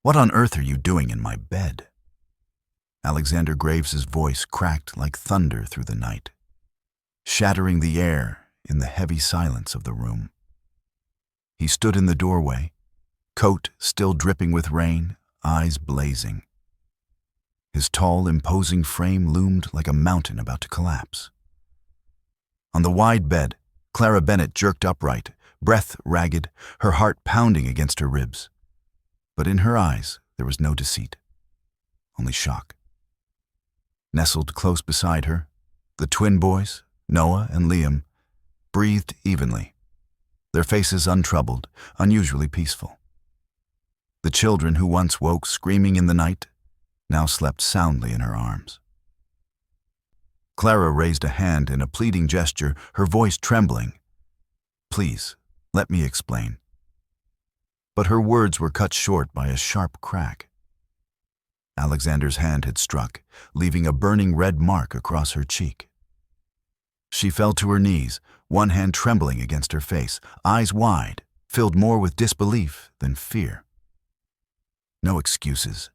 What on earth are you doing in my bed? Alexander Graves's voice cracked like thunder through the night, shattering the air in the heavy silence of the room. He stood in the doorway, coat still dripping with rain, eyes blazing. His tall, imposing frame loomed like a mountain about to collapse. On the wide bed, Clara Bennett jerked upright, breath ragged, her heart pounding against her ribs. But in her eyes there was no deceit, only shock. Nestled close beside her, the twin boys, Noah and Liam, breathed evenly, their faces untroubled, unusually peaceful. The children who once woke screaming in the night now slept soundly in her arms. Clara raised a hand in a pleading gesture, her voice trembling. "Please, let me explain." But her words were cut short by a sharp crack. Alexander's hand had struck, leaving a burning red mark across her cheek. She fell to her knees, one hand trembling against her face, eyes wide, filled more with disbelief than fear. "No excuses,"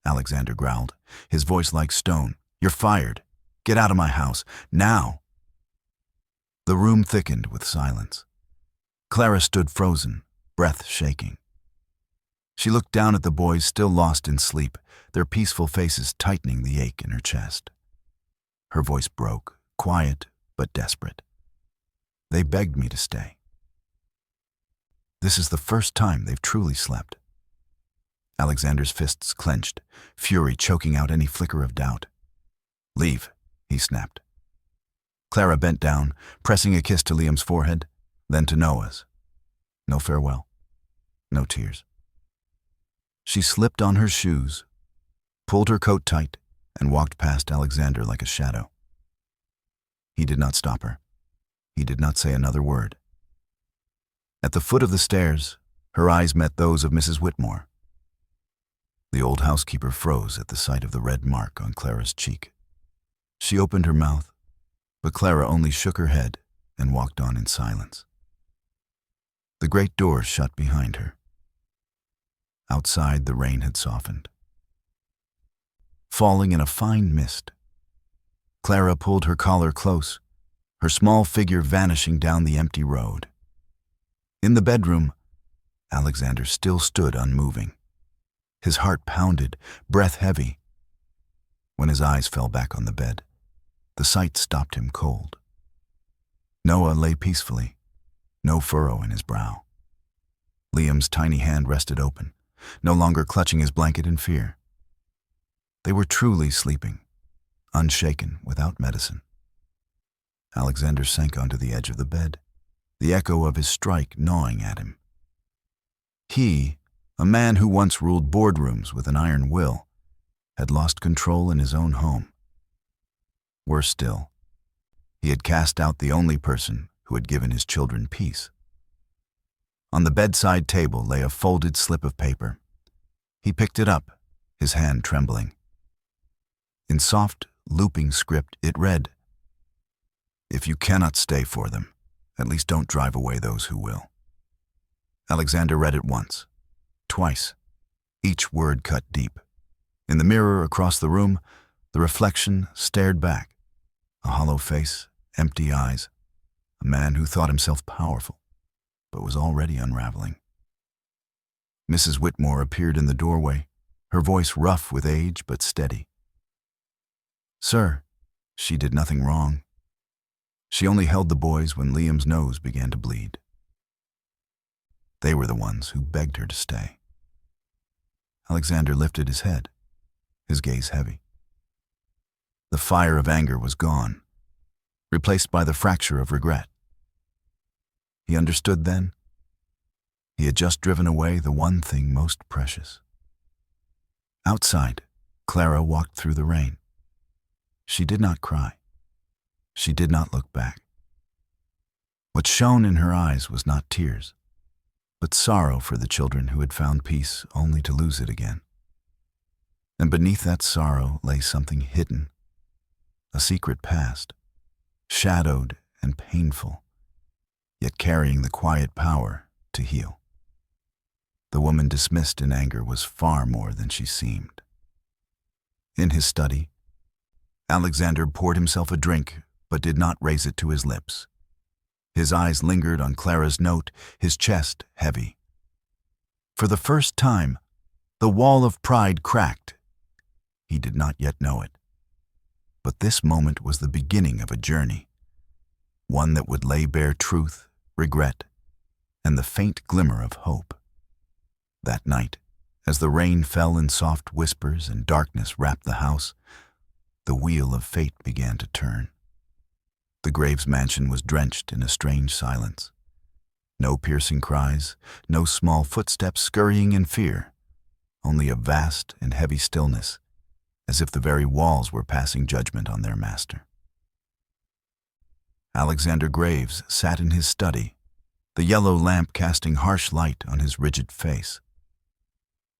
Alexander growled, his voice like stone. "You're fired. Get out of my house, now." The room thickened with silence. Clara stood frozen, breath shaking. She looked down at the boys still lost in sleep, their peaceful faces tightening the ache in her chest. Her voice broke, quiet but desperate. "They begged me to stay. This is the first time they've truly slept." Alexander's fists clenched, fury choking out any flicker of doubt. "Leave," he snapped. Clara bent down, pressing a kiss to Liam's forehead, then to Noah's. No farewell, no tears. She slipped on her shoes, pulled her coat tight, and walked past Alexander like a shadow. He did not stop her. He did not say another word. At the foot of the stairs, her eyes met those of Mrs. Whitmore. The old housekeeper froze at the sight of the red mark on Clara's cheek. She opened her mouth, but Clara only shook her head and walked on in silence. The great door shut behind her. Outside, the rain had softened, falling in a fine mist. Clara pulled her collar close, her small figure vanishing down the empty road. In the bedroom, Alexander still stood unmoving. His heart pounded, breath heavy. When his eyes fell back on the bed, the sight stopped him cold. Noah lay peacefully, no furrow in his brow. Liam's tiny hand rested open, no longer clutching his blanket in fear. They were truly sleeping, unshaken, without medicine. Alexander sank onto the edge of the bed, the echo of his strike gnawing at him. He, a man who once ruled boardrooms with an iron will, had lost control in his own home. Worse still, he had cast out the only person who had given his children peace. On the bedside table lay a folded slip of paper. He picked it up, his hand trembling. In soft, looping script, it read, "If you cannot stay for them, at least don't drive away those who will." Alexander read it once, twice, each word cut deep. In the mirror across the room, the reflection stared back, a hollow face, empty eyes, a man who thought himself powerful, but was already unraveling. Mrs. Whitmore appeared in the doorway, her voice rough with age but steady. "Sir, she did nothing wrong. She only held the boys when Liam's nose began to bleed. They were the ones who begged her to stay." Alexander lifted his head, his gaze heavy. The fire of anger was gone, replaced by the fracture of regret. He understood then. He had just driven away the one thing most precious. Outside, Clara walked through the rain. She did not cry. She did not look back. What shone in her eyes was not tears, but sorrow for the children who had found peace only to lose it again. And beneath that sorrow lay something hidden, a secret past, shadowed and painful, yet carrying the quiet power to heal. the woman dismissed in anger was far more than she seemed. In his study, Alexander poured himself a drink, but did not raise it to his lips. His eyes lingered on Clara's note, his chest heavy. For the first time, the wall of pride cracked. He did not yet know it. But this moment was the beginning of a journey, one that would lay bare truth, regret, and the faint glimmer of hope. That night, as the rain fell in soft whispers and darkness wrapped the house, the wheel of fate began to turn. The Graves mansion was drenched in a strange silence. No piercing cries, no small footsteps scurrying in fear, only a vast and heavy stillness, as if the very walls were passing judgment on their master. Alexander Graves sat in his study, the yellow lamp casting harsh light on his rigid face.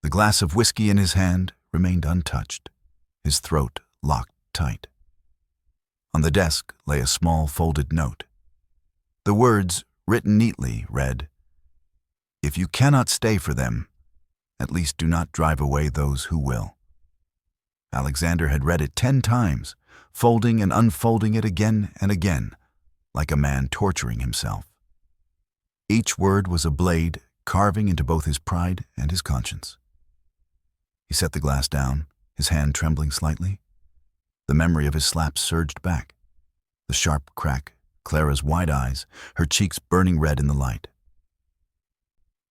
The glass of whiskey in his hand remained untouched, his throat locked tight. On the desk lay a small folded note. The words, written neatly, read, "If you cannot stay for them, at least do not drive away those who will." Alexander had read it 10 times, folding and unfolding it again and again, like a man torturing himself. Each word was a blade carving into both his pride and his conscience. He set the glass down, his hand trembling slightly. The memory of his slap surged back. The sharp crack, Clara's wide eyes, her cheeks burning red in the light.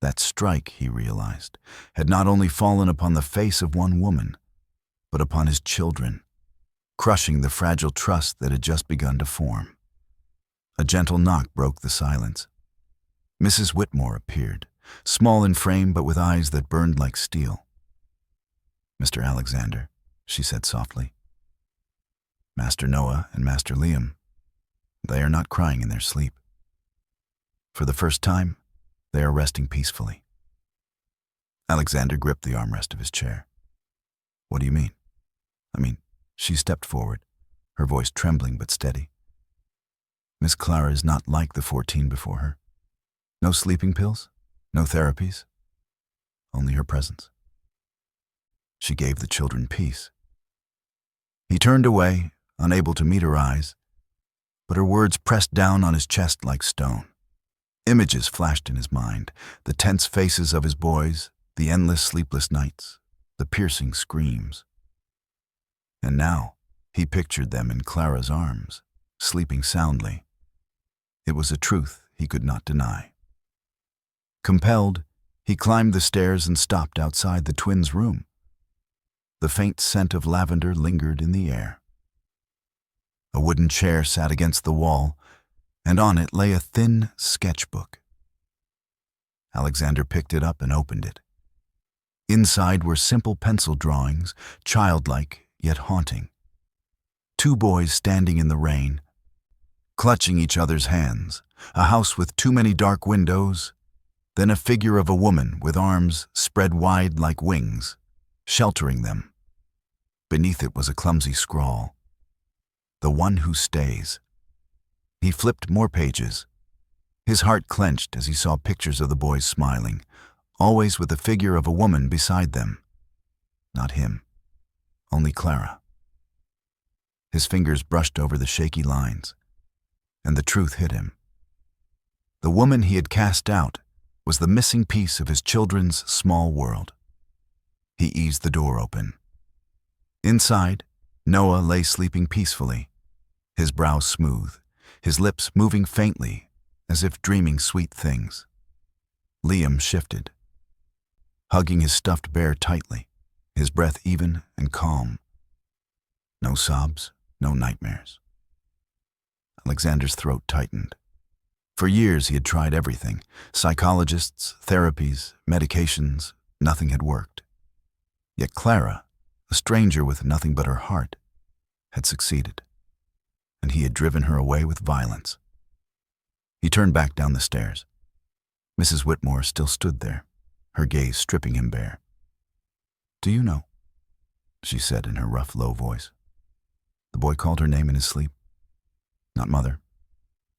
That strike, he realized, had not only fallen upon the face of one woman, but upon his children, crushing the fragile trust that had just begun to form. A gentle knock broke the silence. Mrs. Whitmore appeared, small in frame but with eyes that burned like steel. "Mr. Alexander," she said softly. "Master Noah and Master Liam, they are not crying in their sleep. For the first time, they are resting peacefully." Alexander gripped the armrest of his chair. "What do you mean?" She stepped forward, her voice trembling but steady. "Miss Clara is not like the 14 before her. No sleeping pills, no therapies, only her presence. She gave the children peace." He turned away, unable to meet her eyes, but her words pressed down on his chest like stone. Images flashed in his mind, the tense faces of his boys, the endless sleepless nights, the piercing screams. And now he pictured them in Clara's arms, sleeping soundly. It was a truth he could not deny. Compelled, he climbed the stairs and stopped outside the twins' room. The faint scent of lavender lingered in the air. A wooden chair sat against the wall, and on it lay a thin sketchbook. Alexander picked it up and opened it. Inside were simple pencil drawings, childlike yet haunting. 2 boys standing in the rain, clutching each other's hands, a house with too many dark windows, then a figure of a woman with arms spread wide like wings, sheltering them. Beneath it was a clumsy scrawl, "The one who stays." He flipped more pages. His heart clenched as he saw pictures of the boys smiling, always with the figure of a woman beside them. Not him, only Clara. His fingers brushed over the shaky lines, and the truth hit him. The woman he had cast out was the missing piece of his children's small world. He eased the door open. Inside, Noah lay sleeping peacefully, his brow smooth, his lips moving faintly, as if dreaming sweet things. Liam shifted, hugging his stuffed bear tightly, his breath even and calm. No sobs, no nightmares. Alexander's throat tightened. For years he had tried everything, psychologists, therapies, medications, nothing had worked. Yet Clara, a stranger with nothing but her heart, had succeeded, and he had driven her away with violence. He turned back down the stairs. Mrs. Whitmore still stood there, her gaze stripping him bare. "Do you know?" she said in her rough, low voice. The boy called her name in his sleep. Not mother,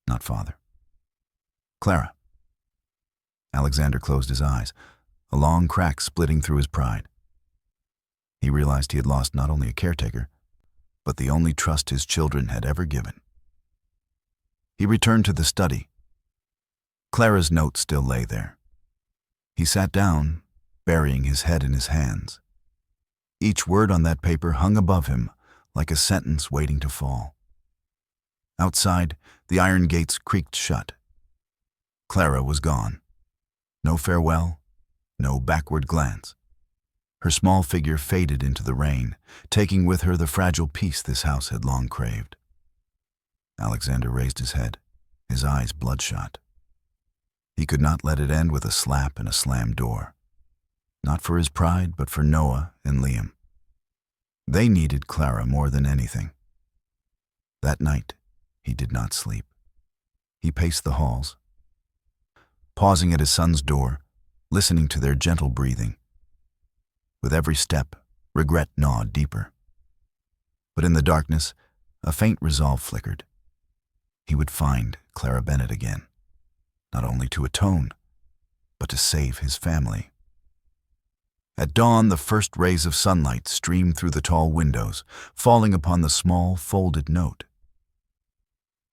not father. "Clara." Alexander closed his eyes. a long crack splitting through his pride. He realized he had lost not only a caretaker, but the only trust his children had ever given. He returned to the study. Clara's note still lay there. He sat down, burying his head in his hands. Each word on that paper hung above him like a sentence waiting to fall. Outside, the iron gates creaked shut. Clara was gone. No farewell, no backward glance. Her small figure faded into the rain, taking with her the fragile peace this house had long craved. Alexander raised his head, his eyes bloodshot. He could not let it end with a slap and a slammed door. Not for his pride, but for Noah and Liam. They needed Clara more than anything. That night, he did not sleep. He paced the halls, pausing at his son's door, listening to their gentle breathing. With every step, regret gnawed deeper. But in the darkness, a faint resolve flickered. He would find Clara Bennett again, not only to atone, but to save his family. At dawn, the first rays of sunlight streamed through the tall windows, falling upon the small, folded note.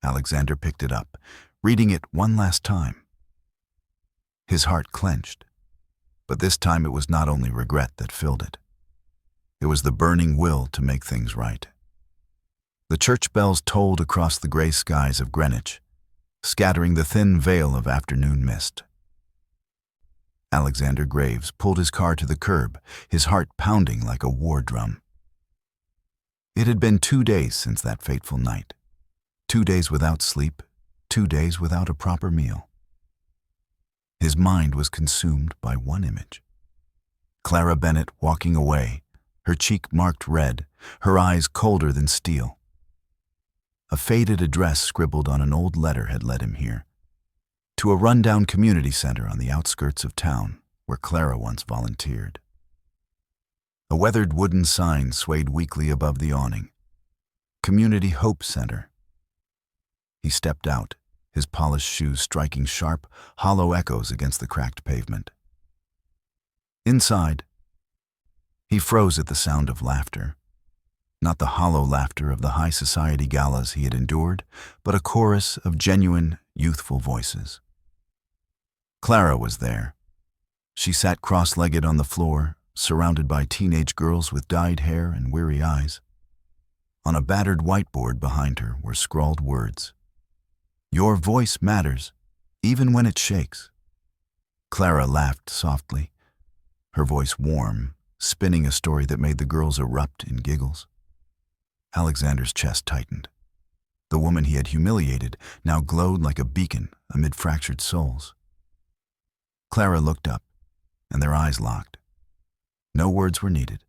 Alexander picked it up, reading it one last time. His heart clenched, but this time it was not only regret that filled it. It was the burning will to make things right. The church bells tolled across the gray skies of Greenwich, scattering the thin veil of afternoon mist. Alexander Graves pulled his car to the curb, his heart pounding like a war drum. It had been 2 days since that fateful night. 2 days without sleep, 2 days without a proper meal. His mind was consumed by one image. Clara Bennett walking away, her cheek marked red, her eyes colder than steel. A faded address scribbled on an old letter had led him here, to a rundown community center on the outskirts of town where Clara once volunteered. A weathered wooden sign swayed weakly above the awning. Community Hope Center. He stepped out, his polished shoes striking sharp, hollow echoes against the cracked pavement. Inside, he froze at the sound of laughter. Not the hollow laughter of the high society galas he had endured, but a chorus of genuine, youthful voices. Clara was there. She sat cross-legged on the floor, surrounded by teenage girls with dyed hair and weary eyes. On a battered whiteboard behind her were scrawled words. "Your voice matters, even when it shakes." Clara laughed softly, her voice warm, spinning a story that made the girls erupt in giggles. Alexander's chest tightened. The woman he had humiliated now glowed like a beacon amid fractured souls. Clara looked up, and their eyes locked. No words were needed.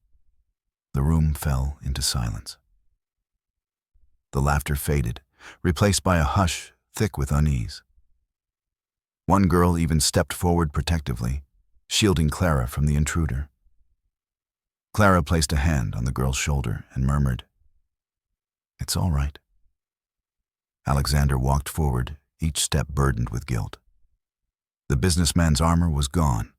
The room fell into silence. The laughter faded, replaced by a hush thick with unease. One girl even stepped forward protectively, shielding Clara from the intruder. Clara placed a hand on the girl's shoulder and murmured, "It's all right." Alexander walked forward, each step burdened with guilt. The businessman's armor was gone.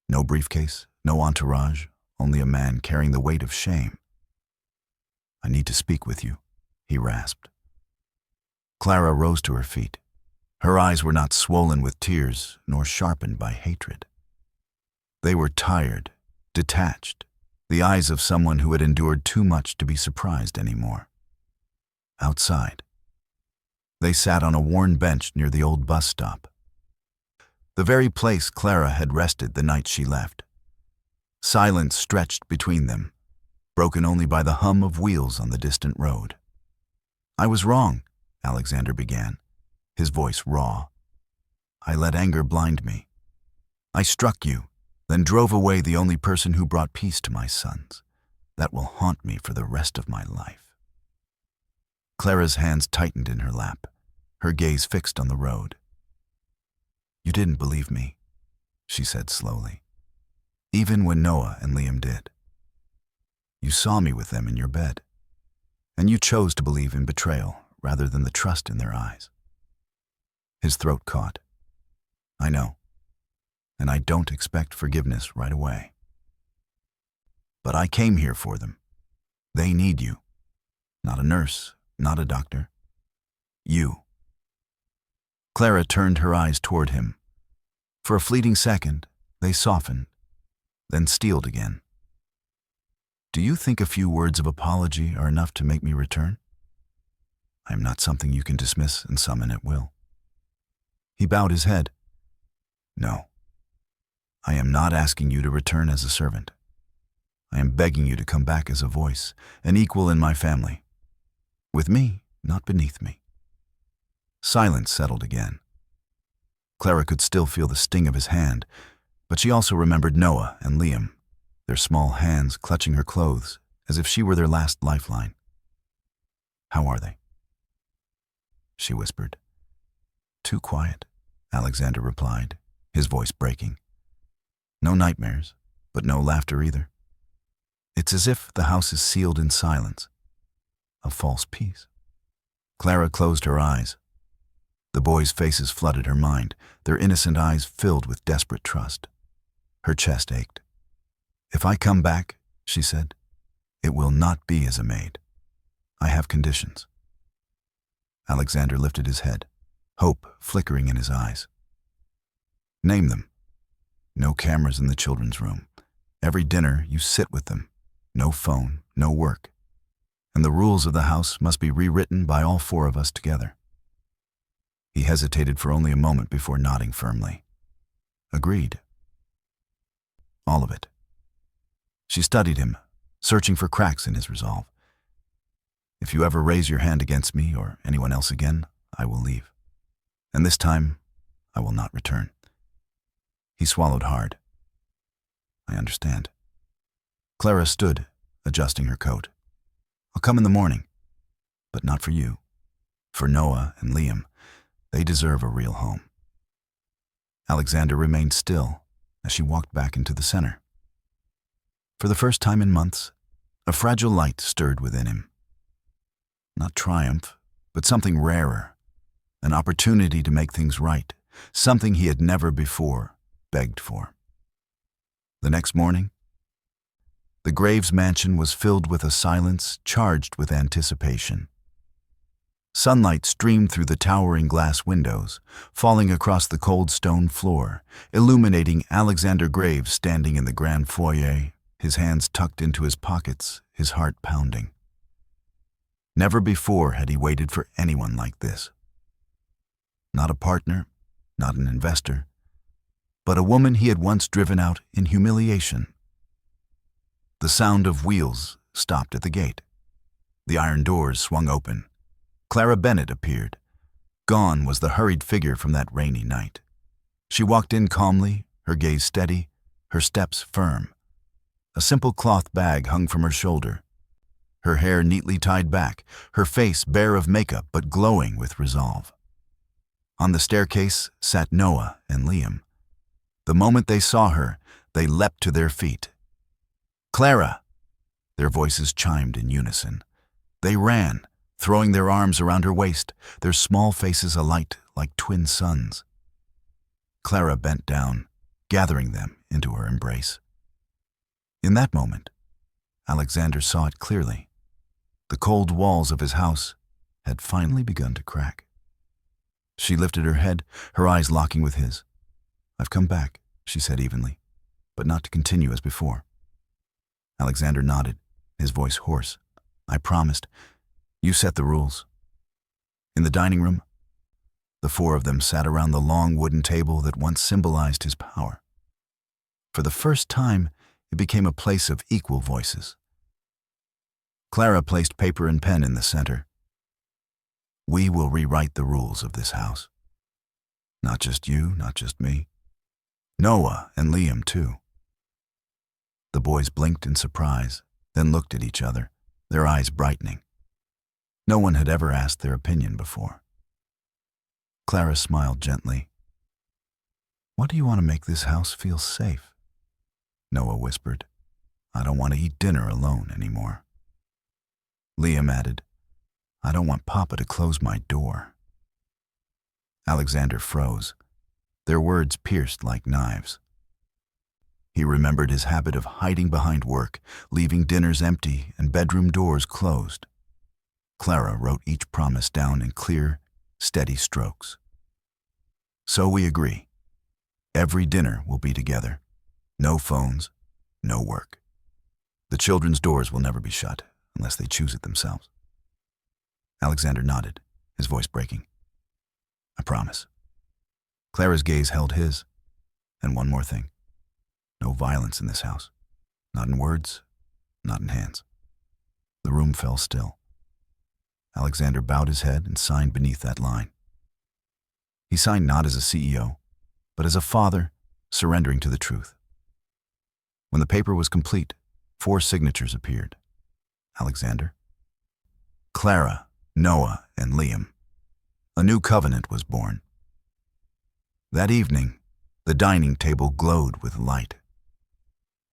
No briefcase, no entourage, only a man carrying the weight of shame. "I need to speak with you," he rasped. Clara rose to her feet. Her eyes were not swollen with tears, nor sharpened by hatred. They were tired, detached, the eyes of someone who had endured too much to be surprised anymore. Outside, they sat on a worn bench near the old bus stop. The very place Clara had rested the night she left. Silence stretched between them, broken only by the hum of wheels on the distant road. "I was wrong," Alexander began, his voice raw. "I let anger blind me. I struck you, then drove away the only person who brought peace to my sons. That will haunt me for the rest of my life." Clara's hands tightened in her lap, her gaze fixed on the road. "You didn't believe me," she said slowly, "even when Noah and Liam did. You saw me with them in your bed, and you chose to believe in betrayal rather than the trust in their eyes." His throat caught. "I know. and I don't expect forgiveness right away. But I came here for them. They need you. Not a nurse, not a doctor. You. Clara turned her eyes toward him. For a fleeting second, they softened, then steeled again. Do you think a few words of apology are enough to make me return? I am not something you can dismiss and summon at will. He bowed his head. No. I am not asking you to return as a servant. I am begging you to come back as a voice, an equal in my family. With me, not beneath me. Silence settled again. Clara could still feel the sting of his hand, but she also remembered Noah and Liam, their small hands clutching her clothes as if she were their last lifeline. How are they? She whispered. Too quiet, Alexander replied, his voice breaking. No nightmares, but no laughter either. It's as if the house is sealed in silence, a false peace. Clara closed her eyes. The boys' faces flooded her mind, their innocent eyes filled with desperate trust. Her chest ached. If I come back, she said, it will not be as a maid. I have conditions. Alexander lifted his head, hope flickering in his eyes. Name them. No cameras in the children's room. Every dinner you sit with them. No phone, no work. And the rules of the house must be rewritten by all four of us together. He hesitated for only a moment before nodding firmly. Agreed. All of it. She studied him, searching for cracks in his resolve. If you ever raise your hand against me or anyone else again, I will leave. And this time, I will not return. He swallowed hard. I understand. Clara stood, adjusting her coat. I'll come in the morning, but not for you. For Noah and Liam, they deserve a real home. Alexander remained still as she walked back into the center. For the first time in months, a fragile light stirred within him. Not triumph, but something rarer, an opportunity to make things right, something he had never before begged for. The next morning, the Graves mansion was filled with a silence charged with anticipation. Sunlight streamed through the towering glass windows, falling across the cold stone floor, illuminating Alexander Graves standing in the grand foyer, his hands tucked into his pockets, his heart pounding. Never before had he waited for anyone like this. Not a partner, not an investor, but a woman he had once driven out in humiliation. The sound of wheels stopped at the gate. The iron doors swung open. Clara Bennett appeared. Gone was the hurried figure from that rainy night. She walked in calmly, her gaze steady, her steps firm. A simple cloth bag hung from her shoulder. Her hair neatly tied back, her face bare of makeup but glowing with resolve. On the staircase sat Noah and Liam. The moment they saw her, they leapt to their feet. Clara! Their voices chimed in unison. They ran, throwing their arms around her waist, their small faces alight like twin suns. Clara bent down, gathering them into her embrace. In that moment, Alexander saw it clearly. The cold walls of his house had finally begun to crack. She lifted her head, her eyes locking with his. I've come back, she said evenly, but not to continue as before. Alexander nodded, his voice hoarse. I promised. You set the rules. In the dining room, the four of them sat around the long wooden table that once symbolized his power. For the first time, it became a place of equal voices. Clara placed paper and pen in the center. We will rewrite the rules of this house. Not just you, not just me. Noah and Liam, too. The boys blinked in surprise, then looked at each other, their eyes brightening. No one had ever asked their opinion before. Clara smiled gently. What do you want to make this house feel safe? Noah whispered. I don't want to eat dinner alone anymore. Liam added, I don't want Papa to close my door. Alexander froze. Their words pierced like knives. He remembered his habit of hiding behind work, leaving dinners empty and bedroom doors closed. Clara wrote each promise down in clear, steady strokes. So we agree. Every dinner will be together. No phones, no work. The children's doors will never be shut, unless they choose it themselves. Alexander nodded, his voice breaking. I promise. Clara's gaze held his. And one more thing. No violence in this house. Not in words, not in hands. The room fell still. Alexander bowed his head and signed beneath that line. He signed not as a CEO, but as a father surrendering to the truth. When the paper was complete, 4 signatures appeared. Alexander, Clara, Noah, and Liam. A new covenant was born. That evening, the dining table glowed with light.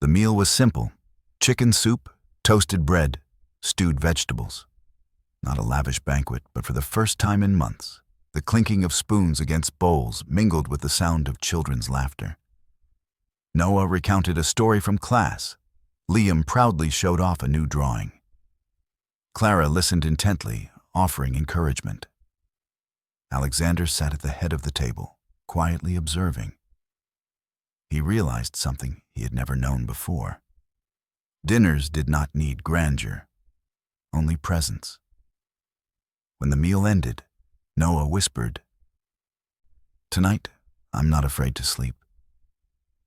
The meal was simple: chicken soup, toasted bread, stewed vegetables. Not a lavish banquet, but for the first time in months, the clinking of spoons against bowls mingled with the sound of children's laughter. Noah recounted a story from class. Liam proudly showed off a new drawing. Clara listened intently, offering encouragement. Alexander sat at the head of the table, quietly observing. He realized something he had never known before. Dinners did not need grandeur, only presence. When the meal ended, Noah whispered, "Tonight, I'm not afraid to sleep."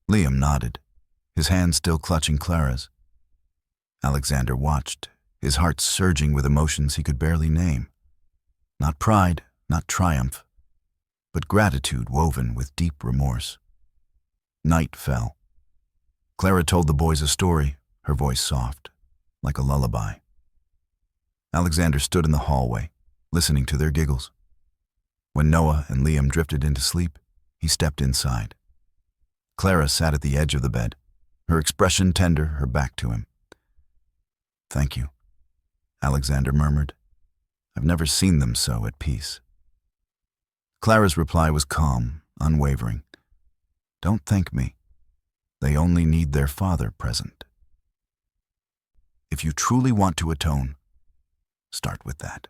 Liam nodded, his hand still clutching Clara's. Alexander watched, his heart surging with emotions he could barely name. Not pride, not triumph, but gratitude woven with deep remorse. Night fell. Clara told the boys a story, her voice soft, like a lullaby. Alexander stood in the hallway, listening to their giggles. When Noah and Liam drifted into sleep, he stepped inside. Clara sat at the edge of the bed, her expression tender, her back to him. "Thank you," Alexander murmured. "I've never seen them so at peace." Clara's reply was calm, unwavering. "Don't thank me. They only need their father present. If you truly want to atone, start with that."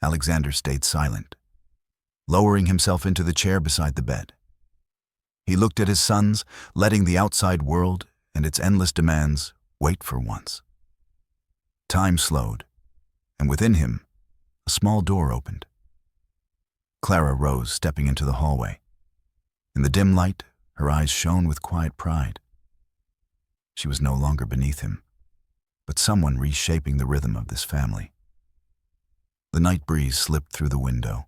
Alexander stayed silent, lowering himself into the chair beside the bed. He looked at his sons, letting the outside world and its endless demands wait for once. Time slowed, and within him, a small door opened. Clara rose, stepping into the hallway. In the dim light, her eyes shone with quiet pride. She was no longer beneath him, but someone reshaping the rhythm of this family. The night breeze slipped through the window.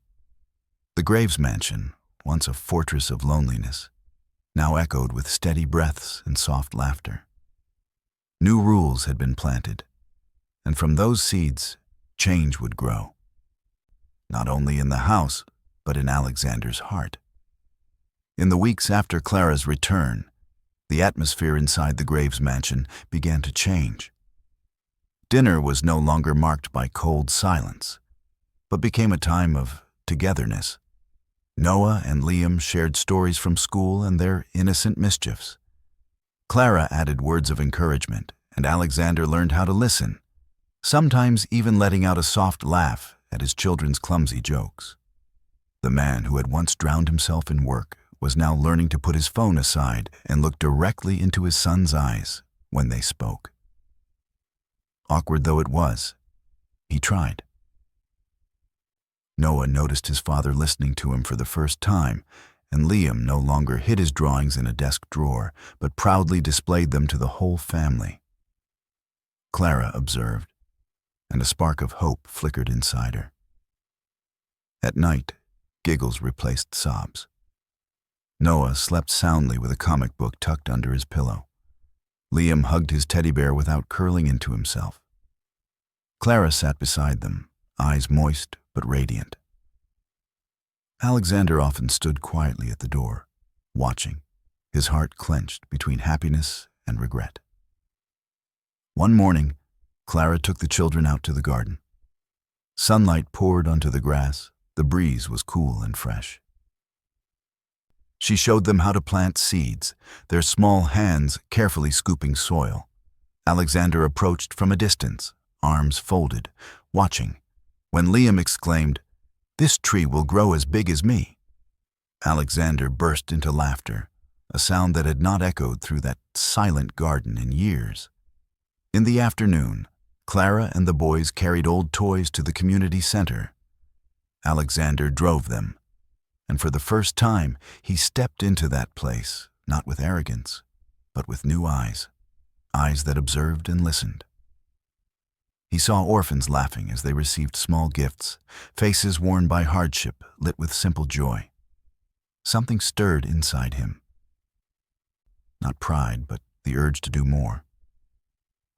The Graves mansion, once a fortress of loneliness, now echoed with steady breaths and soft laughter. New rules had been planted, and from those seeds, change would grow. Not only in the house, but in Alexander's heart. In the weeks after Clara's return, the atmosphere inside the Graves mansion began to change. Dinner was no longer marked by cold silence, but became a time of togetherness. Noah and Liam shared stories from school and their innocent mischiefs. Clara added words of encouragement, and Alexander learned how to listen, sometimes even letting out a soft laugh at his children's clumsy jokes. The man who had once drowned himself in work was now learning to put his phone aside and look directly into his son's eyes when they spoke. Awkward though it was, he tried. Noah noticed his father listening to him for the first time, and Liam no longer hid his drawings in a desk drawer, but proudly displayed them to the whole family. Clara observed, and a spark of hope flickered inside her. At night, giggles replaced sobs. Noah slept soundly with a comic book tucked under his pillow. Liam hugged his teddy bear without curling into himself. Clara sat beside them, eyes moist but radiant. Alexander often stood quietly at the door, watching, his heart clenched between happiness and regret. One morning, Clara took the children out to the garden. Sunlight poured onto the grass, the breeze was cool and fresh. She showed them how to plant seeds, their small hands carefully scooping soil. Alexander approached from a distance, arms folded, watching, when Liam exclaimed, "This tree will grow as big as me." Alexander burst into laughter, a sound that had not echoed through that silent garden in years. In the afternoon, Clara and the boys carried old toys to the community center. Alexander drove them, and for the first time he stepped into that place, not with arrogance, but with new eyes, eyes that observed and listened. He saw orphans laughing as they received small gifts, faces worn by hardship lit with simple joy. Something stirred inside him. Not pride, but the urge to do more.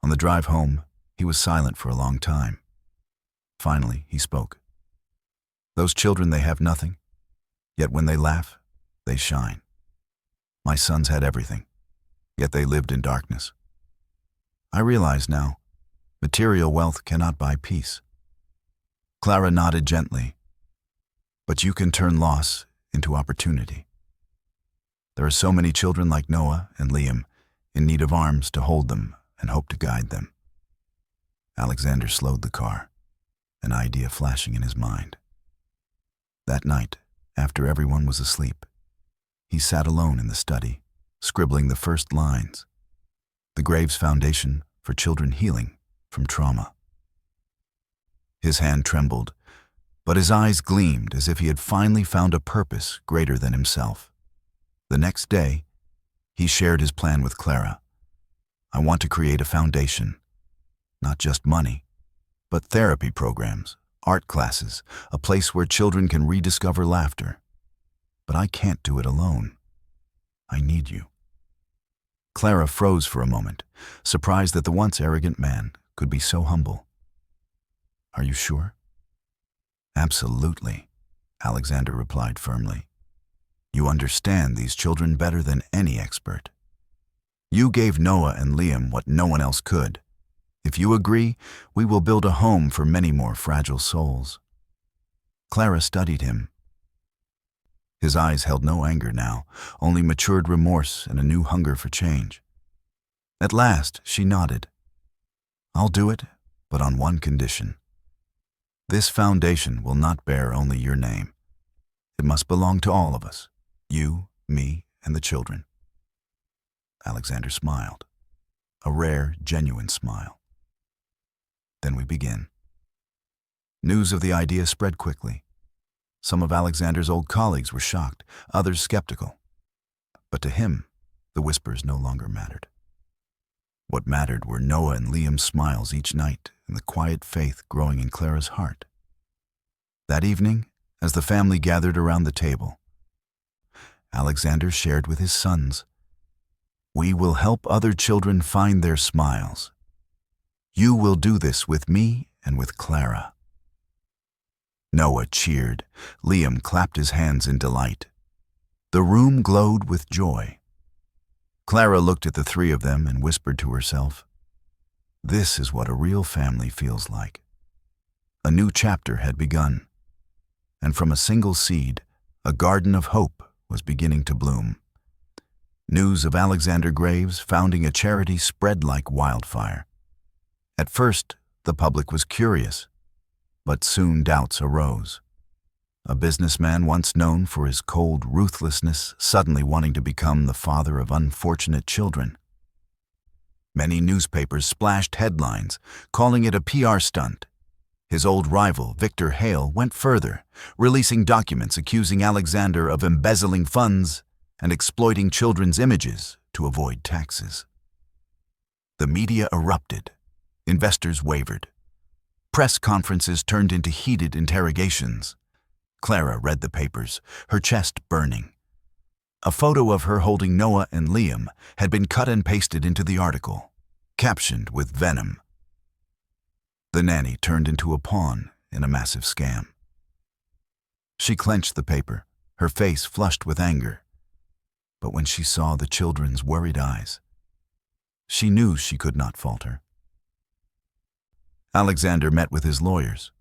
On the drive home, he was silent for a long time. Finally, he spoke. "Those children, they have nothing, yet when they laugh, they shine. My sons had everything, yet they lived in darkness. I realize now, material wealth cannot buy peace." Clara nodded gently. "But you can turn loss into opportunity. There are so many children like Noah and Liam in need of arms to hold them and hope to guide them." Alexander slowed the car, an idea flashing in his mind. That night, after everyone was asleep, he sat alone in the study, scribbling the first lines, the Graves Foundation for Children Healing from Trauma. His hand trembled, but his eyes gleamed as if he had finally found a purpose greater than himself. The next day, he shared his plan with Clara. "I want to create a foundation, not just money, but therapy programs, art classes, a place where children can rediscover laughter. But I can't do it alone. I need you." Clara froze for a moment, surprised that the once arrogant man could be so humble. "Are you sure?" "Absolutely," Alexander replied firmly. "You understand these children better than any expert. You gave Noah and Liam what no one else could. If you agree, we will build a home for many more fragile souls." Clara studied him. His eyes held no anger now, only matured remorse and a new hunger for change. At last, she nodded. "I'll do it, but on one condition. This foundation will not bear only your name. It must belong to all of us, you, me, and the children." Alexander smiled, a rare, genuine smile. "Then we begin." News of the idea spread quickly. Some of Alexander's old colleagues were shocked, others skeptical. But to him, the whispers no longer mattered. What mattered were Noah and Liam's smiles each night and the quiet faith growing in Clara's heart. That evening, as the family gathered around the table, Alexander shared with his sons, "We will help other children find their smiles. You will do this with me and with Clara." Noah cheered. Liam clapped his hands in delight. The room glowed with joy. Clara looked at the three of them and whispered to herself, "This is what a real family feels like." A new chapter had begun, and from a single seed, a garden of hope was beginning to bloom. News of Alexander Graves founding a charity spread like wildfire. At first, the public was curious, but soon doubts arose. A businessman once known for his cold ruthlessness suddenly wanting to become the father of unfortunate children. Many newspapers splashed headlines, calling it a PR stunt. His old rival, Victor Hale, went further, releasing documents accusing Alexander of embezzling funds and exploiting children's images to avoid taxes. The media erupted. Investors wavered. Press conferences turned into heated interrogations. Clara read the papers, her chest burning. A photo of her holding Noah and Liam had been cut and pasted into the article, captioned with venom. The nanny turned into a pawn in a massive scam. She clenched the paper, her face flushed with anger. But when she saw the children's worried eyes, she knew she could not falter. Alexander met with his lawyers.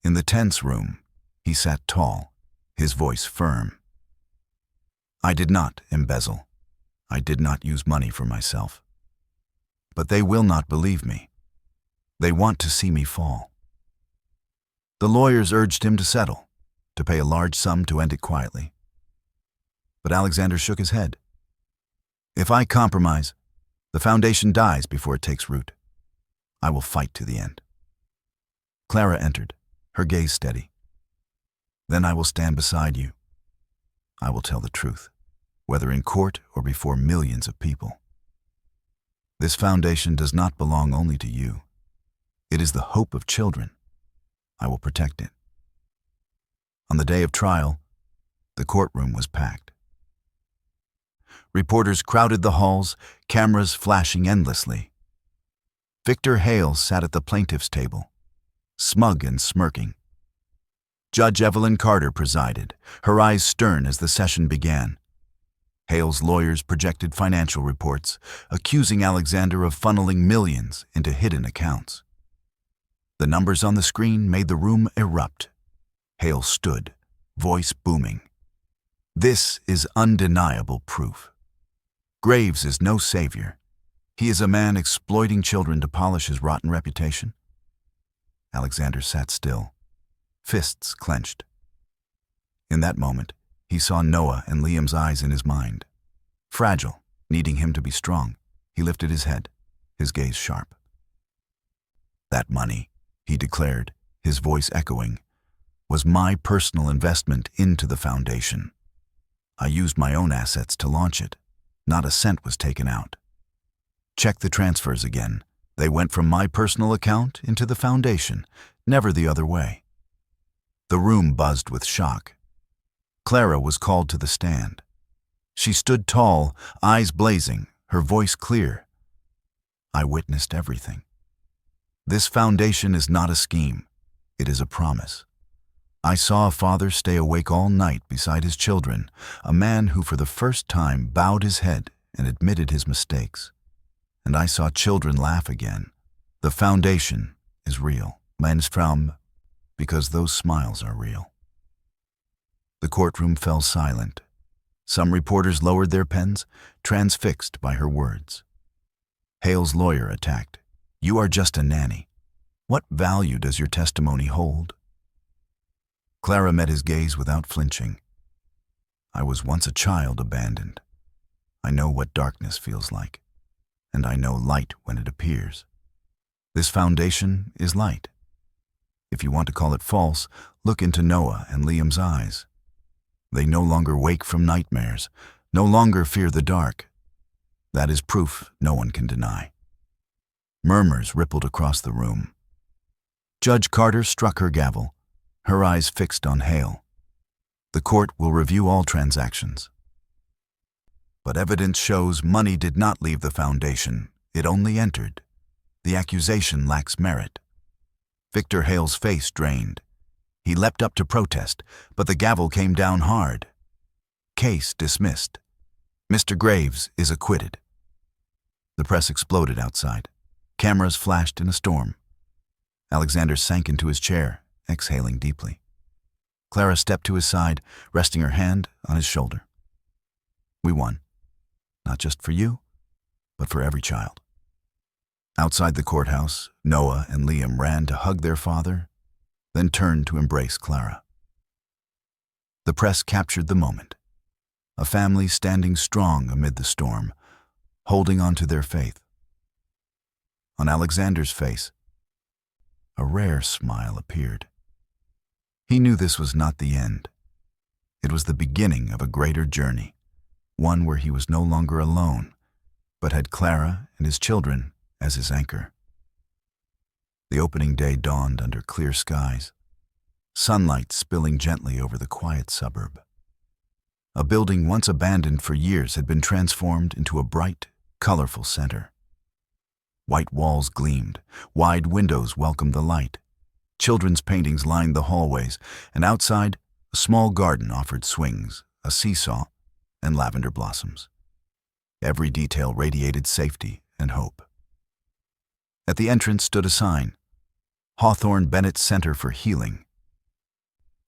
In the tense room, he sat tall, his voice firm. I did not embezzle. I did not use money for myself. But they will not believe me. They want to see me fall. The lawyers urged him to settle, to pay a large sum to end it quietly. But Alexander shook his head. If I compromise, the foundation dies before it takes root. I will fight to the end. Clara entered, her gaze steady. Then I will stand beside you. I will tell the truth, whether in court or before millions of people. This foundation does not belong only to you. It is the hope of children. I will protect it. On the day of trial, the courtroom was packed. Reporters crowded the halls, cameras flashing endlessly. Victor Hale sat at the plaintiff's table, smug and smirking. Judge Evelyn Carter presided, her eyes stern as the session began. Hale's lawyers projected financial reports, accusing Alexander of funneling millions into hidden accounts. The numbers on the screen made the room erupt. Hale stood, voice booming. This is undeniable proof. Graves is no savior. He is a man exploiting children to polish his rotten reputation. Alexander sat still, fists clenched. In that moment, he saw Noah and Liam's eyes in his mind. Fragile, needing him to be strong, he lifted his head, his gaze sharp. That money, he declared, his voice echoing, was my personal investment into the foundation. I used my own assets to launch it. Not a cent was taken out. Check the transfers again. They went from my personal account into the foundation, never the other way. The room buzzed with shock. Clara was called to the stand. She stood tall, eyes blazing, her voice clear. I witnessed everything. This foundation is not a scheme. It is a promise. I saw a father stay awake all night beside his children, a man who for the first time bowed his head and admitted his mistakes. And I saw children laugh again. The foundation is real. Men's Traum, because those smiles are real. The courtroom fell silent. Some reporters lowered their pens, transfixed by her words. Hale's lawyer attacked. You are just a nanny. What value does your testimony hold? Clara met his gaze without flinching. I was once a child abandoned. I know what darkness feels like, and I know light when it appears. This foundation is light. If you want to call it false, look into Noah and Liam's eyes. They no longer wake from nightmares, no longer fear the dark. That is proof no one can deny. Murmurs rippled across the room. Judge Carter struck her gavel, her eyes fixed on Hale. The court will review all transactions. But evidence shows money did not leave the foundation. It only entered. The accusation lacks merit. Victor Hale's face drained. He leapt up to protest, but the gavel came down hard. Case dismissed. Mr. Graves is acquitted. The press exploded outside. Cameras flashed in a storm. Alexander sank into his chair, exhaling deeply. Clara stepped to his side, resting her hand on his shoulder. We won. Not just for you, but for every child. Outside the courthouse, Noah and Liam ran to hug their father, then turned to embrace Clara. The press captured the moment. A family standing strong amid the storm, holding on to their faith. On Alexander's face, a rare smile appeared. He knew this was not the end. It was the beginning of a greater journey, one where he was no longer alone, but had Clara and his children as his anchor. The opening day dawned under clear skies, sunlight spilling gently over the quiet suburb. A building once abandoned for years had been transformed into a bright, colorful center. White walls gleamed, wide windows welcomed the light. Children's paintings lined the hallways, and outside, a small garden offered swings, a seesaw, and lavender blossoms. Every detail radiated safety and hope. At the entrance stood a sign, Hawthorne Bennett Center for Healing.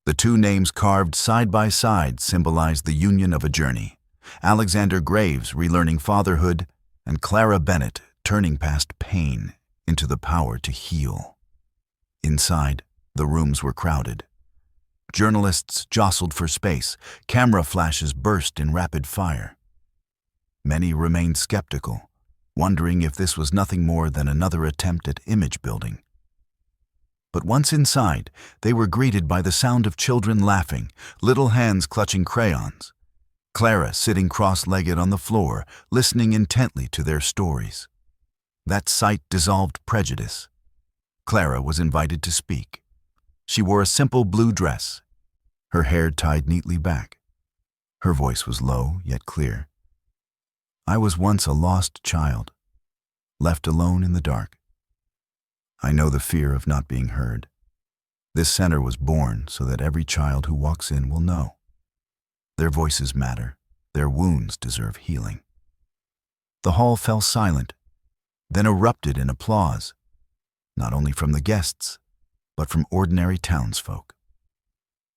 The two names carved side by side symbolized the union of a journey, Alexander Graves relearning fatherhood, and Clara Bennett turning past pain into the power to heal. Inside, the rooms were crowded. Journalists jostled for space. Camera flashes burst in rapid fire. Many remained skeptical, wondering if this was nothing more than another attempt at image building. But once inside, they were greeted by the sound of children laughing, little hands clutching crayons. Clara sitting cross-legged on the floor, listening intently to their stories. That sight dissolved prejudice. Clara was invited to speak. She wore a simple blue dress, her hair tied neatly back. Her voice was low yet clear. I was once a lost child, left alone in the dark. I know the fear of not being heard. This center was born so that every child who walks in will know. Their voices matter. Their wounds deserve healing. The hall fell silent, then erupted in applause, not only from the guests, but from ordinary townsfolk.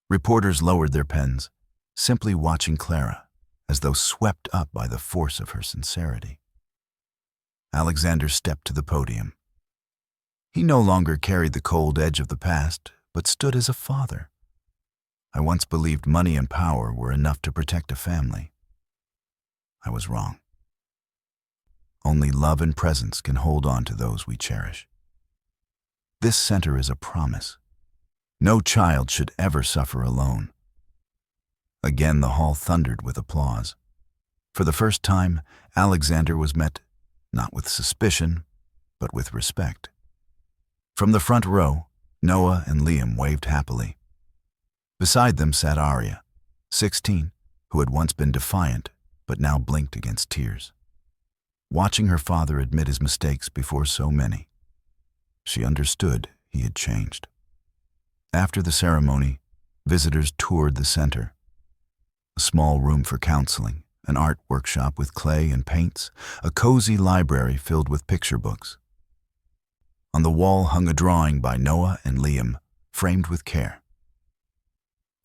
Reporters lowered their pens, simply watching Clara, as though swept up by the force of her sincerity. Alexander stepped to the podium. He no longer carried the cold edge of the past, but stood as a father. I once believed money and power were enough to protect a family. I was wrong. Only love and presence can hold on to those we cherish. This center is a promise. No child should ever suffer alone. Again, the hall thundered with applause. For the first time, Alexander was met not with suspicion, but with respect. From the front row, Noah and Liam waved happily. Beside them sat Arya, 16, who had once been defiant, but now blinked against tears. Watching her father admit his mistakes before so many, she understood he had changed. After the ceremony, visitors toured the center. A small room for counseling, an art workshop with clay and paints, a cozy library filled with picture books. On the wall hung a drawing by Noah and Liam, framed with care.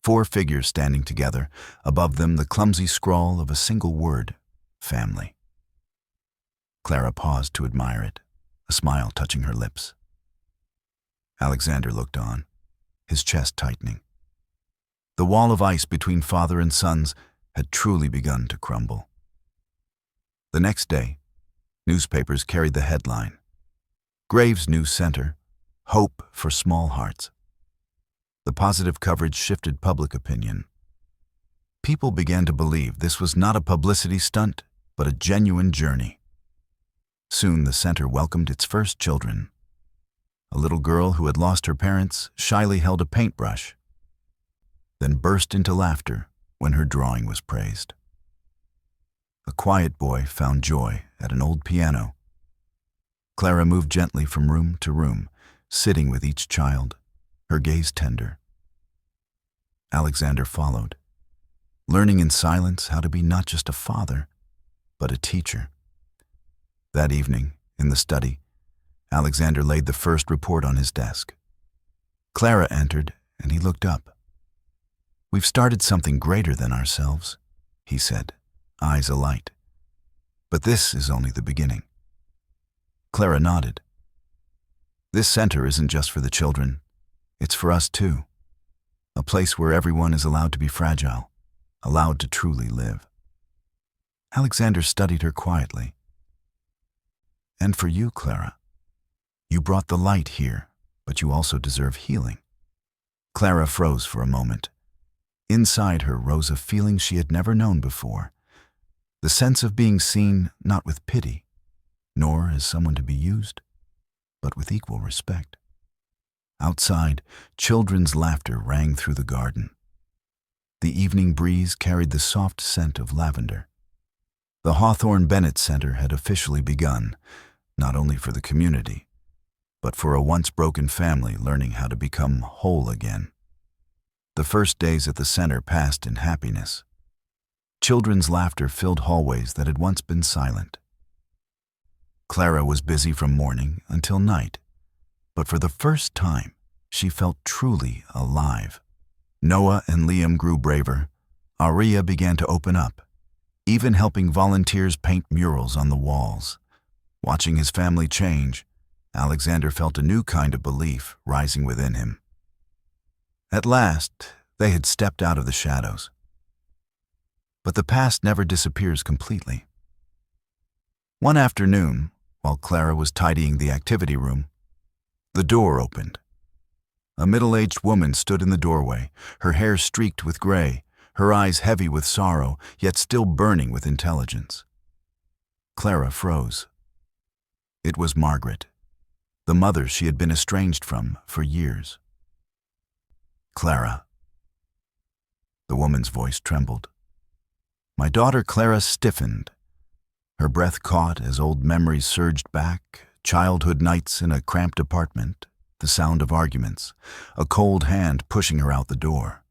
4 figures standing together, above them the clumsy scrawl of a single word, family. Clara paused to admire it, a smile touching her lips. Alexander looked on, his chest tightening. The wall of ice between father and sons had truly begun to crumble. The next day, newspapers carried the headline, Graves New Center, Hope for Small Hearts. The positive coverage shifted public opinion. People began to believe this was not a publicity stunt, but a genuine journey. Soon the center welcomed its first children. A little girl who had lost her parents shyly held a paintbrush, then burst into laughter when her drawing was praised. A quiet boy found joy at an old piano. Clara moved gently from room to room, sitting with each child, her gaze tender. Alexander followed, learning in silence how to be not just a father, but a teacher. That evening, in the study, Alexander laid the first report on his desk. Clara entered, and he looked up. We've started something greater than ourselves, he said, eyes alight. But this is only the beginning. Clara nodded. This center isn't just for the children. It's for us too. A place where everyone is allowed to be fragile, allowed to truly live. Alexander studied her quietly. And for you, Clara. You brought the light here, but you also deserve healing. Clara froze for a moment. Inside her rose a feeling she had never known before. The sense of being seen not with pity, nor as someone to be used, but with equal respect. Outside, children's laughter rang through the garden. The evening breeze carried the soft scent of lavender. The Hawthorne Bennett Center had officially begun, not only for the community, but for a once-broken family learning how to become whole again. The first days at the center passed in happiness. Children's laughter filled hallways that had once been silent. Clara was busy from morning until night, but for the first time, she felt truly alive. Noah and Liam grew braver. Arya began to open up, even helping volunteers paint murals on the walls. Watching his family change, Alexander felt a new kind of belief rising within him. At last, they had stepped out of the shadows. But the past never disappears completely. One afternoon, while Clara was tidying the activity room, the door opened. A middle-aged woman stood in the doorway, her hair streaked with gray, her eyes heavy with sorrow, yet still burning with intelligence. Clara froze. It was Margaret, the mother she had been estranged from for years. "Clara." The woman's voice trembled. My daughter Clara stiffened. Her breath caught as old memories surged back, childhood nights in a cramped apartment, the sound of arguments, a cold hand pushing her out the door.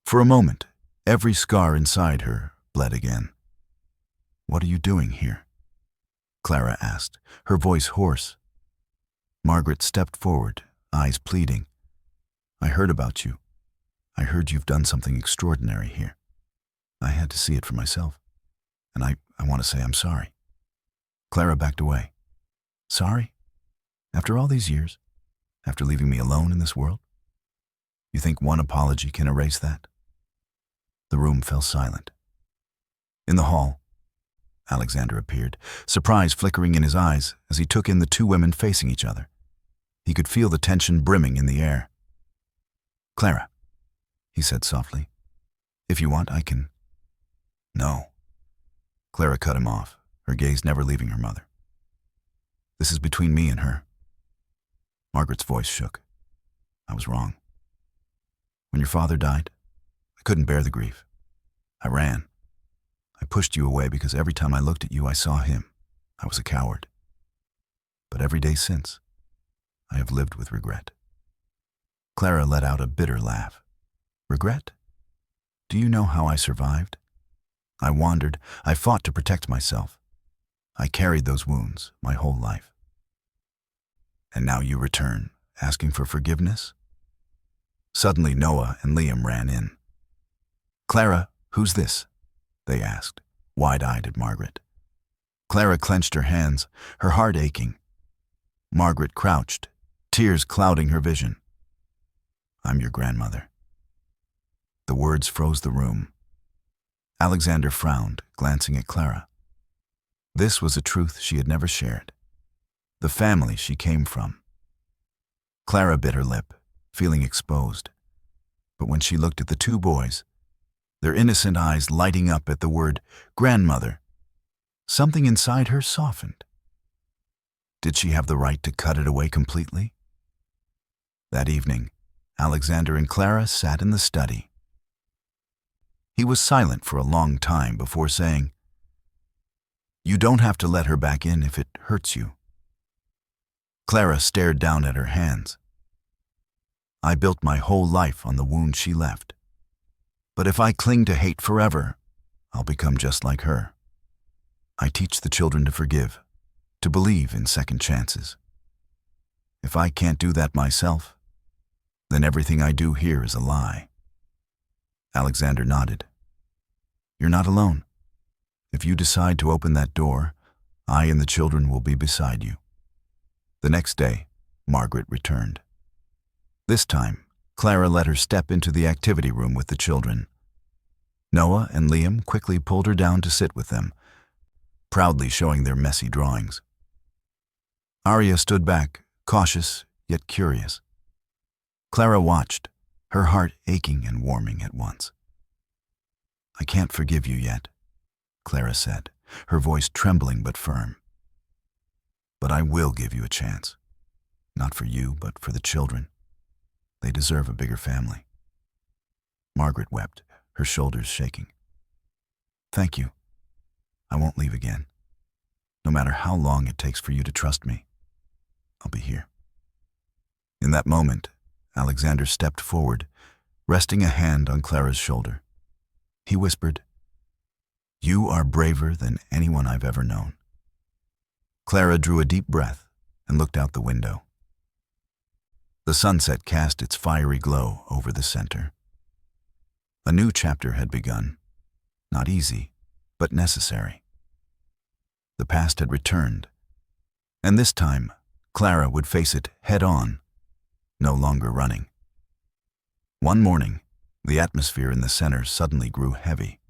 For a moment, every scar inside her bled again. "What are you doing here?" Clara asked, her voice hoarse. Margaret stepped forward, eyes pleading. "I heard about you. I heard you've done something extraordinary here. I had to see it for myself. And I want to say I'm sorry." Clara backed away. "Sorry? After all these years? After leaving me alone in this world? You think one apology can erase that?" The room fell silent. In the hall, Alexander appeared, surprise flickering in his eyes as he took in the two women facing each other. He could feel the tension brimming in the air. "Clara," he said softly, "if you want, I can—" "No." Clara cut him off, her gaze never leaving her mother. "This is between me and her." Margaret's voice shook. "I was wrong. When your father died, I couldn't bear the grief. I ran. I pushed you away because every time I looked at you, I saw him. I was a coward. But every day since, I have lived with regret." Clara let out a bitter laugh. "Regret? Do you know how I survived? I wandered. I fought to protect myself. I carried those wounds my whole life. And now you return, asking for forgiveness?" Suddenly Noah and Liam ran in. "Clara, who's this?" they asked, wide-eyed at Margaret. Clara clenched her hands, her heart aching. Margaret crouched, tears clouding her vision. "I'm your grandmother." The words froze the room. Alexander frowned, glancing at Clara. This was a truth she had never shared. The family she came from. Clara bit her lip, feeling exposed. But when she looked at the two boys, their innocent eyes lighting up at the word grandmother, something inside her softened. Did she have the right to cut it away completely? That evening, Alexander and Clara sat in the study. He was silent for a long time before saying, "You don't have to let her back in if it hurts you." Clara stared down at her hands. "I built my whole life on the wound she left. But if I cling to hate forever, I'll become just like her. I teach the children to forgive, to believe in second chances. If I can't do that myself, then everything I do here is a lie." Alexander nodded. "You're not alone. If you decide to open that door, I and the children will be beside you." The next day, Margaret returned. This time, Clara let her step into the activity room with the children. Noah and Liam quickly pulled her down to sit with them, proudly showing their messy drawings. Arya stood back, cautious yet curious. Clara watched, her heart aching and warming at once. "I can't forgive you yet," Clara said, her voice trembling but firm. "But I will give you a chance. Not for you, but for the children. They deserve a bigger family." Margaret wept, her shoulders shaking. "Thank you. I won't leave again. No matter how long it takes for you to trust me, I'll be here." In that moment, Alexander stepped forward, resting a hand on Clara's shoulder. He whispered, "You are braver than anyone I've ever known." Clara drew a deep breath and looked out the window. The sunset cast its fiery glow over the center. A new chapter had begun. Not easy, but necessary. The past had returned, and this time Clara would face it head-on, no longer running. One morning, the atmosphere in the center suddenly grew heavy.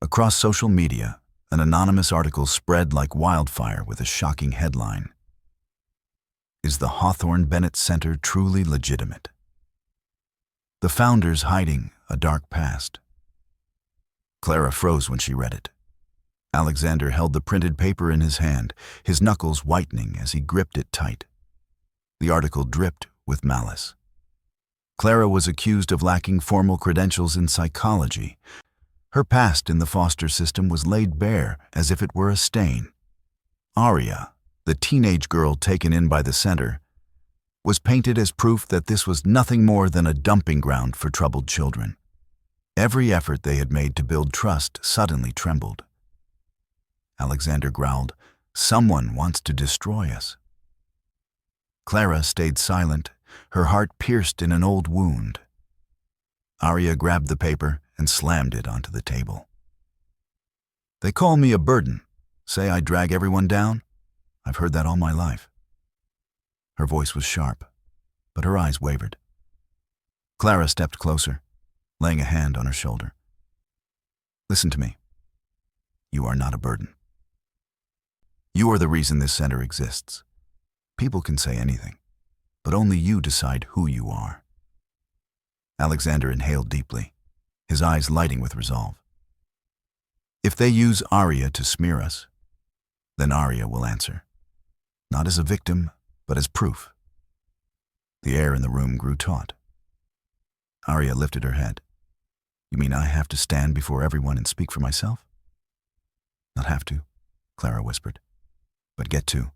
Across social media, an anonymous article spread like wildfire with a shocking headline: "Is the Hawthorne Bennett Center truly legitimate? The founders hiding a dark past." Clara froze when she read it. Alexander held the printed paper in his hand, his knuckles whitening as he gripped it tight. The article dripped with malice. Clara was accused of lacking formal credentials in psychology. Her past in the foster system was laid bare as if it were a stain. Aria, the teenage girl taken in by the center, was painted as proof that this was nothing more than a dumping ground for troubled children. Every effort they had made to build trust suddenly trembled. Alexander growled, "Someone wants to destroy us." Clara stayed silent, her heart pierced in an old wound. Aria grabbed the paper and slammed it onto the table. "They call me a burden, say I drag everyone down. I've heard that all my life." Her voice was sharp, but her eyes wavered. Clara stepped closer, laying a hand on her shoulder. "Listen to me. You are not a burden. You are the reason this center exists. People can say anything, but only you decide who you are." Alexander inhaled deeply, his eyes lighting with resolve. "If they use Aria to smear us, then Aria will answer, not as a victim, but as proof." The air in the room grew taut. Aria lifted her head. "You mean I have to stand before everyone and speak for myself?" "Not have to," Clara whispered, "but get to.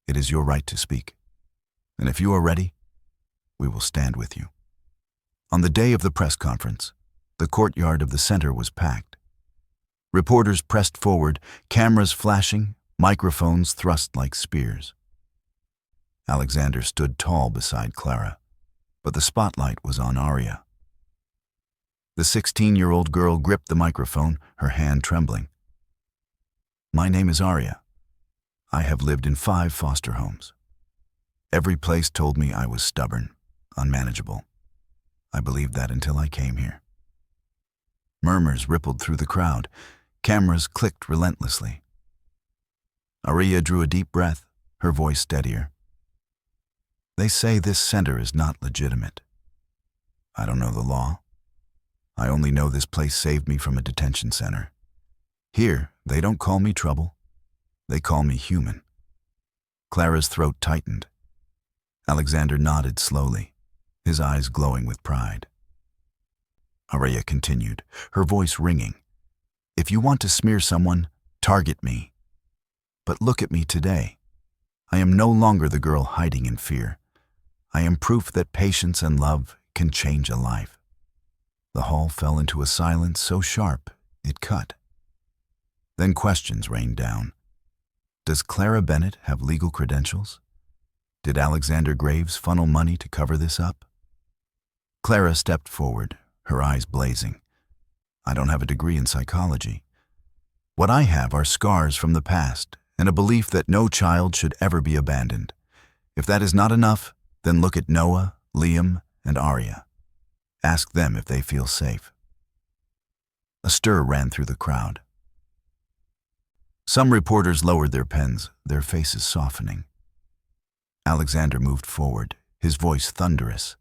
It is your right to speak. And if you are ready, we will stand with you." On the day of the press conference, the courtyard of the center was packed. Reporters pressed forward, cameras flashing, microphones thrust like spears. Alexander stood tall beside Clara, but the spotlight was on Aria. The 16-year-old girl gripped the microphone, her hand trembling. "My name is Aria. I have lived in 5 foster homes. Every place told me I was stubborn, unmanageable. I believed that until I came here." Murmurs rippled through the crowd. Cameras clicked relentlessly. Aria drew a deep breath, her voice steadier. "They say this center is not legitimate. I don't know the law. I only know this place saved me from a detention center. Here, they don't call me trouble. They call me human." Clara's throat tightened. Alexander nodded slowly, his eyes glowing with pride. Aria continued, her voice ringing. "If you want to smear someone, target me. But look at me today. I am no longer the girl hiding in fear. I am proof that patience and love can change a life." The hall fell into a silence so sharp it cut. Then questions rained down. Does Clara Bennett have legal credentials? Did Alexander Graves funnel money to cover this up? Clara stepped forward, her eyes blazing. "I don't have a degree in psychology. What I have are scars from the past and a belief that no child should ever be abandoned. If that is not enough, then look at Noah, Liam, and Aria. Ask them if they feel safe." A stir ran through the crowd. Some reporters lowered their pens, their faces softening. Alexander moved forward, his voice thunderous.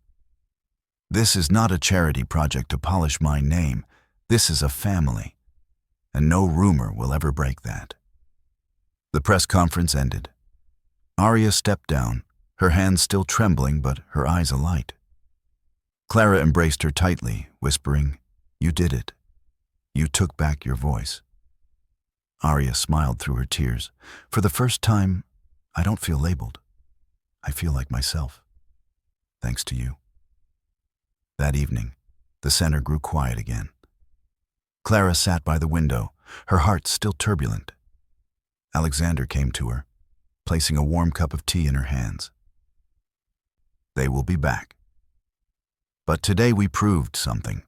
"This is not a charity project to polish my name. This is a family, and no rumor will ever break that." The press conference ended. Aria stepped down, her hands still trembling but her eyes alight. Clara embraced her tightly, whispering, "You did it. You took back your voice." Aria smiled through her tears. "For the first time, I don't feel labeled. I feel like myself. Thanks to you." That evening, the center grew quiet again. Clara sat by the window, her heart still turbulent. Alexander came to her, placing a warm cup of tea in her hands. "They will be back. But today we proved something.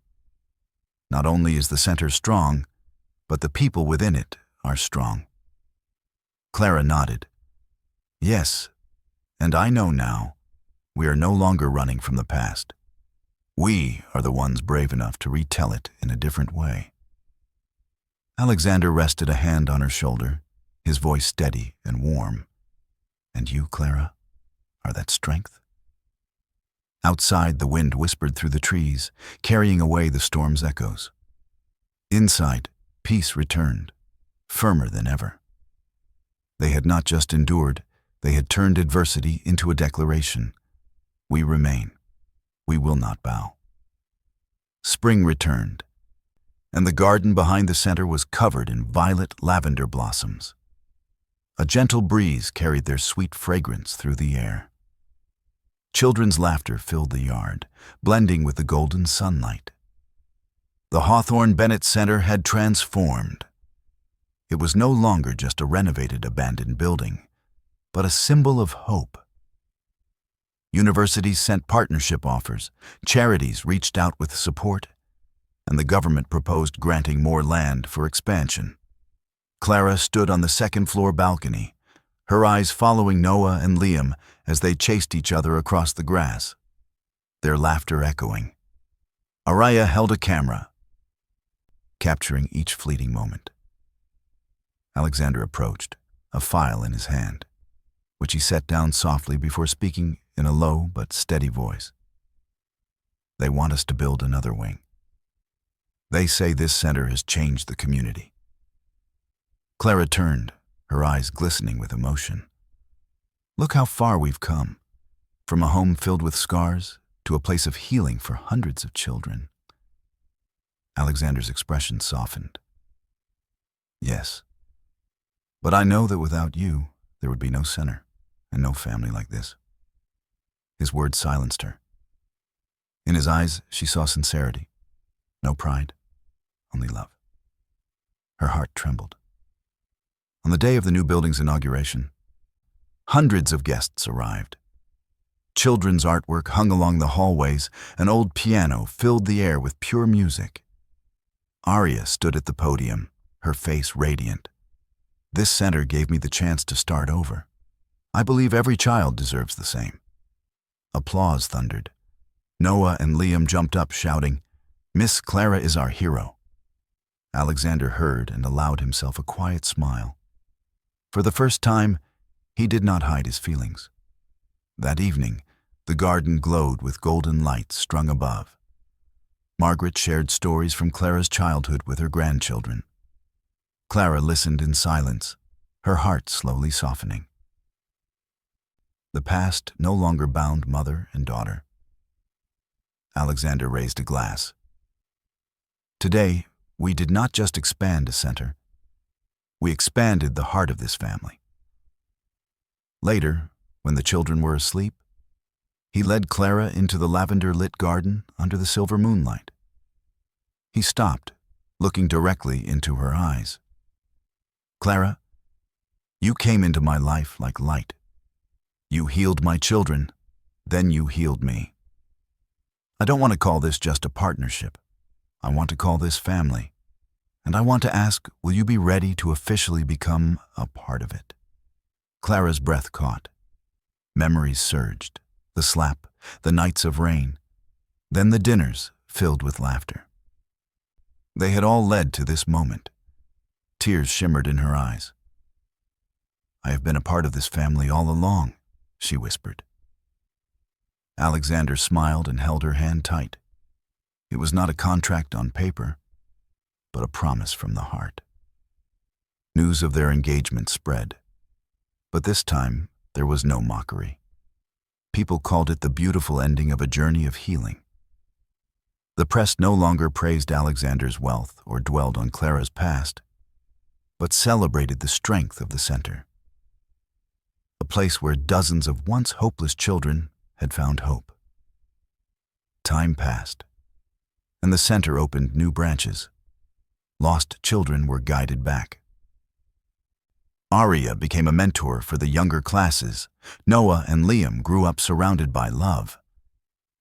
Not only is the center strong, but the people within it are strong. Clara nodded. Yes, and I know now, we are no longer running from the past. We are the ones brave enough to retell it in a different way. Alexander rested a hand on her shoulder, his voice steady and warm. And you, Clara, are that strength? Outside, the wind whispered through the trees, carrying away the storm's echoes. Inside, peace returned, firmer than ever. They had not just endured, they had turned adversity into a declaration. We remain. We will not bow. Spring returned, and the garden behind the center was covered in violet lavender blossoms. A gentle breeze carried their sweet fragrance through the air. Children's laughter filled the yard, blending with the golden sunlight. The Hawthorne Bennett Center had transformed. It was no longer just a renovated, abandoned building, but a symbol of hope. Universities sent partnership offers, charities reached out with support, and the government proposed granting more land for expansion. Clara stood on the second-floor balcony, her eyes following Noah and Liam as they chased each other across the grass, their laughter echoing. Araya held a camera, capturing each fleeting moment. Alexander approached, a file in his hand, which he set down softly before speaking in a low but steady voice. They want us to build another wing. They say this center has changed the community. Clara turned, her eyes glistening with emotion. Look how far we've come, from a home filled with scars to a place of healing for hundreds of children. Alexander's expression softened. Yes, but I know that without you, there would be no center and no family like this. His words silenced her. In his eyes, she saw sincerity. No pride, only love. Her heart trembled. On the day of the new building's inauguration, hundreds of guests arrived. Children's artwork hung along the hallways, an old piano filled the air with pure music. Arya stood at the podium, her face radiant. This center gave me the chance to start over. I believe every child deserves the same. Applause thundered. Noah and Liam jumped up, shouting, "Miss Clara is our hero." Alexander heard and allowed himself a quiet smile. For the first time, he did not hide his feelings. That evening, the garden glowed with golden lights strung above. Margaret shared stories from Clara's childhood with her grandchildren. Clara listened in silence, her heart slowly softening. The past no longer bound mother and daughter. Alexander raised a glass. Today, we did not just expand a center. We expanded the heart of this family. Later, when the children were asleep, he led Clara into the lavender-lit garden under the silver moonlight. He stopped, looking directly into her eyes. Clara, you came into my life like light. You healed my children, then you healed me. I don't want to call this just a partnership. I want to call this family. And I want to ask, will you be ready to officially become a part of it? Clara's breath caught. Memories surged. The slap, the nights of rain, then the dinners filled with laughter. They had all led to this moment. Tears shimmered in her eyes. I have been a part of this family all along, she whispered. Alexander smiled and held her hand tight. It was not a contract on paper, but a promise from the heart. News of their engagement spread, but this time there was no mockery. People called it the beautiful ending of a journey of healing. The press no longer praised Alexander's wealth or dwelled on Clara's past, but celebrated the strength of the center. A place where dozens of once hopeless children had found hope. Time passed, and the center opened new branches. Lost children were guided back. Arya became a mentor for the younger classes. Noah and Liam grew up surrounded by love,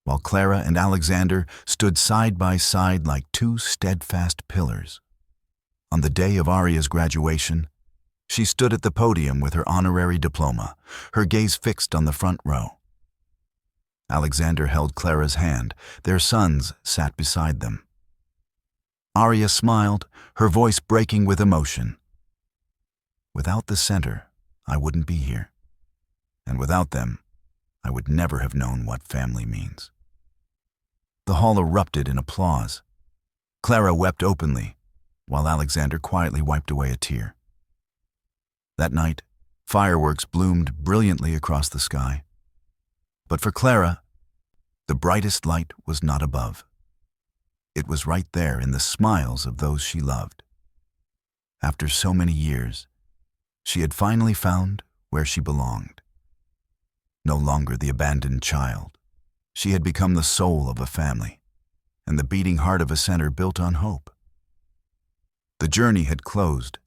while Clara and Alexander stood side by side like two steadfast pillars. On the day of Aria's graduation, she stood at the podium with her honorary diploma, her gaze fixed on the front row. Alexander held Clara's hand. Their sons sat beside them. Aria smiled, her voice breaking with emotion. Without the center, I wouldn't be here. And without them, I would never have known what family means. The hall erupted in applause. Clara wept openly, while Alexander quietly wiped away a tear. That night, fireworks bloomed brilliantly across the sky. But for Clara, the brightest light was not above. It was right there in the smiles of those she loved. After so many years, she had finally found where she belonged. No longer the abandoned child, she had become the soul of a family, and the beating heart of a center built on hope. The journey had closed,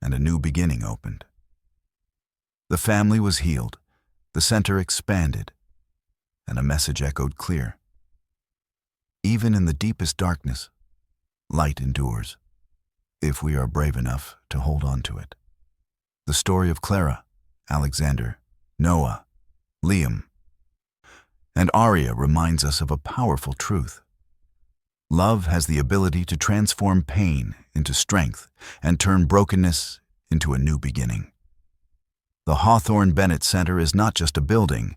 and a new beginning opened. The family was healed, the center expanded, and a message echoed clear. Even in the deepest darkness, light endures, if we are brave enough to hold on to it. The story of Clara, Alexander, Noah, Liam, and Aria reminds us of a powerful truth. Love has the ability to transform pain into strength and turn brokenness into a new beginning. The Hawthorne Bennett Center is not just a building,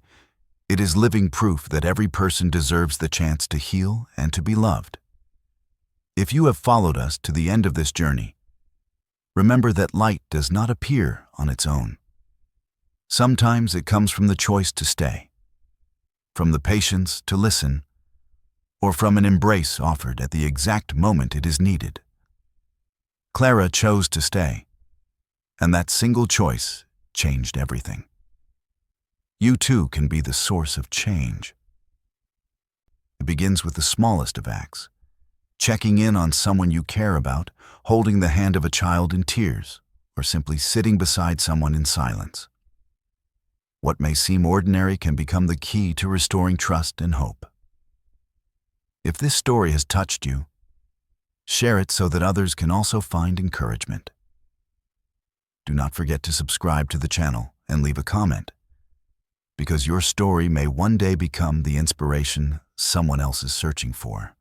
it is living proof that every person deserves the chance to heal and to be loved. If you have followed us to the end of this journey, remember that light does not appear on its own. Sometimes it comes from the choice to stay, from the patience to listen, or from an embrace offered at the exact moment it is needed. Clara chose to stay, and that single choice changed everything. You too can be the source of change. It begins with the smallest of acts, checking in on someone you care about, holding the hand of a child in tears, or simply sitting beside someone in silence. What may seem ordinary can become the key to restoring trust and hope. If this story has touched you, share it so that others can also find encouragement. Do not forget to subscribe to the channel and leave a comment, because your story may one day become the inspiration someone else is searching for.